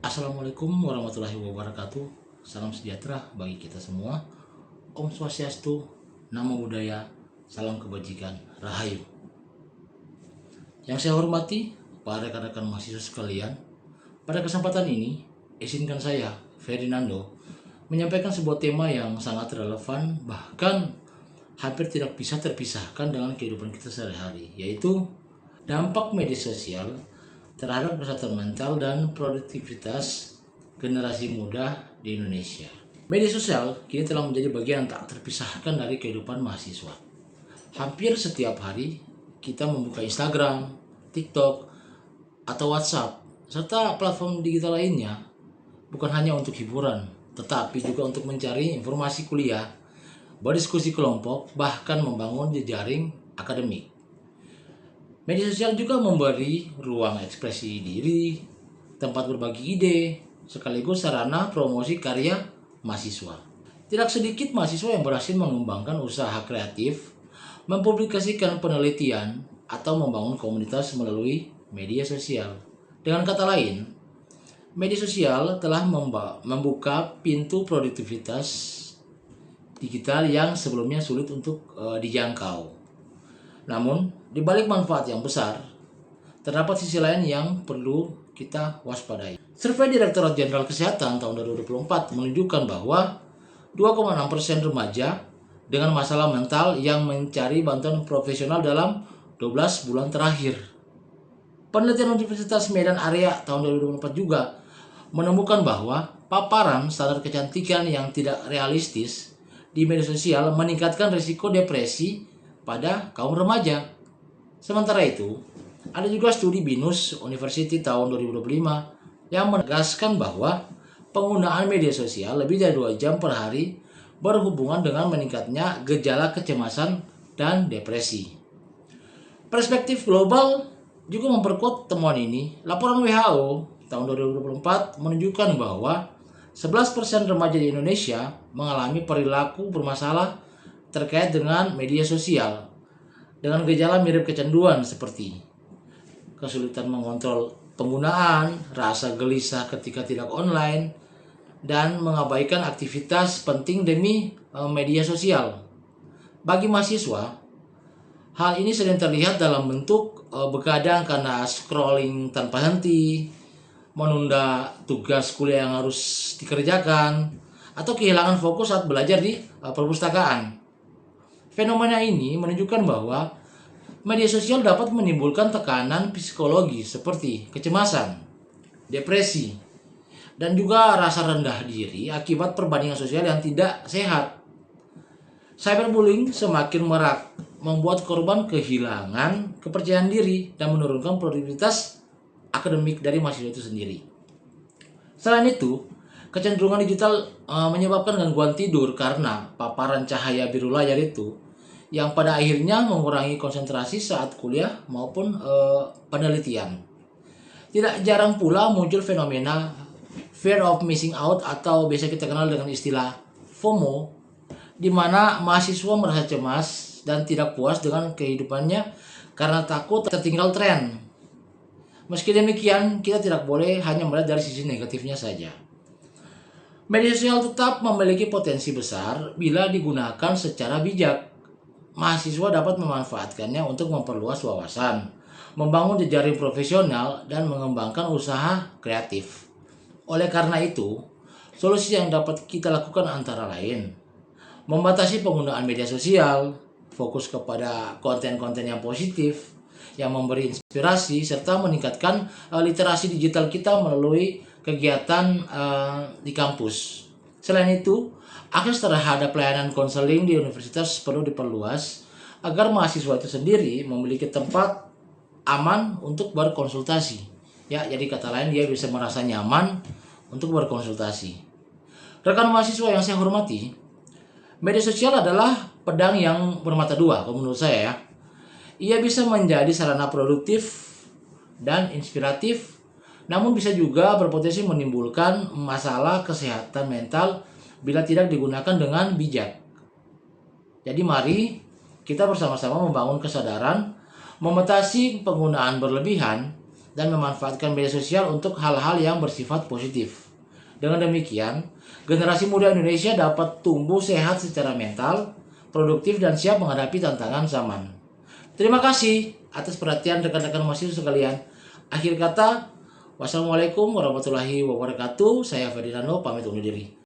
Assalamualaikum warahmatullahi wabarakatuh. Salam sejahtera bagi kita semua. Om Swastiastu, Namo Buddhaya, salam kebajikan, Rahayu. Yang saya hormati para rekan-rekan mahasiswa sekalian, pada kesempatan ini izinkan saya, Ferdinando, menyampaikan sebuah tema yang sangat relevan, bahkan hampir tidak bisa terpisahkan dengan kehidupan kita sehari-hari, yaitu dampak media sosial terhadap kesehatan mental dan produktivitas generasi muda di Indonesia. Media sosial kini telah menjadi bagian tak terpisahkan dari kehidupan mahasiswa. Hampir setiap hari kita membuka Instagram, TikTok, atau WhatsApp, serta platform digital lainnya, bukan hanya untuk hiburan, tetapi juga untuk mencari informasi kuliah, berdiskusi kelompok, bahkan membangun jejaring akademik. Media sosial juga memberi ruang ekspresi diri, tempat berbagi ide, sekaligus sarana promosi karya mahasiswa. Tidak sedikit mahasiswa yang berhasil mengembangkan usaha kreatif, mempublikasikan penelitian, atau membangun komunitas melalui media sosial. Dengan kata lain, media sosial telah membuka pintu produktivitas digital yang sebelumnya sulit untuk dijangkau. Namun, di balik manfaat yang besar, terdapat sisi lain yang perlu kita waspadai. Survei Direktorat Jenderal Kesehatan tahun 2024 menunjukkan bahwa 2,6% remaja dengan masalah mental yang mencari bantuan profesional dalam 12 bulan terakhir. Penelitian Universitas Medan Area tahun 2024 juga menemukan bahwa paparan standar kecantikan yang tidak realistis di media sosial meningkatkan risiko depresi pada kaum remaja. Sementara itu, ada juga studi BINUS University tahun 2025 yang menegaskan bahwa penggunaan media sosial lebih dari 2 jam per hari berhubungan dengan meningkatnya gejala kecemasan dan depresi. Perspektif global juga memperkuat temuan ini. Laporan WHO tahun 2024 menunjukkan bahwa 11% remaja di Indonesia mengalami perilaku bermasalah terkait dengan media sosial dengan gejala mirip kecanduan seperti kesulitan mengontrol penggunaan, rasa gelisah ketika tidak online, dan mengabaikan aktivitas penting demi media sosial. Bagi mahasiswa, hal ini sering terlihat dalam bentuk begadang karena scrolling tanpa henti, menunda tugas kuliah yang harus dikerjakan, atau kehilangan fokus saat belajar di perpustakaan. Fenomena ini menunjukkan bahwa media sosial dapat menimbulkan tekanan psikologi seperti kecemasan, depresi, dan juga rasa rendah diri akibat perbandingan sosial yang tidak sehat. Cyberbullying semakin marak, membuat korban kehilangan kepercayaan diri dan menurunkan produktivitas akademik dari mahasiswa itu sendiri. Selain itu, kecenderungan digital menyebabkan gangguan tidur karena paparan cahaya biru layar itu yang pada akhirnya mengurangi konsentrasi saat kuliah maupun penelitian. Tidak jarang pula muncul fenomena fear of missing out atau biasa kita kenal dengan istilah FOMO, di mana mahasiswa merasa cemas dan tidak puas dengan kehidupannya karena takut tertinggal tren. Meski demikian, kita tidak boleh hanya melihat dari sisi negatifnya saja. Media sosial tetap memiliki potensi besar bila digunakan secara bijak. Mahasiswa dapat memanfaatkannya untuk memperluas wawasan, membangun jejaring profesional, dan mengembangkan usaha kreatif. Oleh karena itu, solusi yang dapat kita lakukan antara lain membatasi penggunaan media sosial, fokus kepada konten-konten yang positif, yang memberi inspirasi, serta meningkatkan literasi digital kita melalui kegiatan di kampus. Selain itu, akses terhadap pelayanan konseling di universitas perlu diperluas agar mahasiswa itu sendiri memiliki tempat aman untuk berkonsultasi. Ya, jadi kata lain dia bisa merasa nyaman untuk berkonsultasi. Rekan mahasiswa yang saya hormati, media sosial adalah pedang yang bermata dua kalau menurut saya ya. Ia bisa menjadi sarana produktif dan inspiratif, namun bisa juga berpotensi menimbulkan masalah kesehatan mental bila tidak digunakan dengan bijak. Jadi mari kita bersama-sama membangun kesadaran, membatasi penggunaan berlebihan, dan memanfaatkan media sosial untuk hal-hal yang bersifat positif. Dengan demikian, generasi muda Indonesia dapat tumbuh sehat secara mental, produktif, dan siap menghadapi tantangan zaman. Terima kasih atas perhatian rekan-rekan mahasiswa sekalian. Akhir kata, wassalamualaikum warahmatullahi wabarakatuh. Saya Ferdinando, pamit undur diri.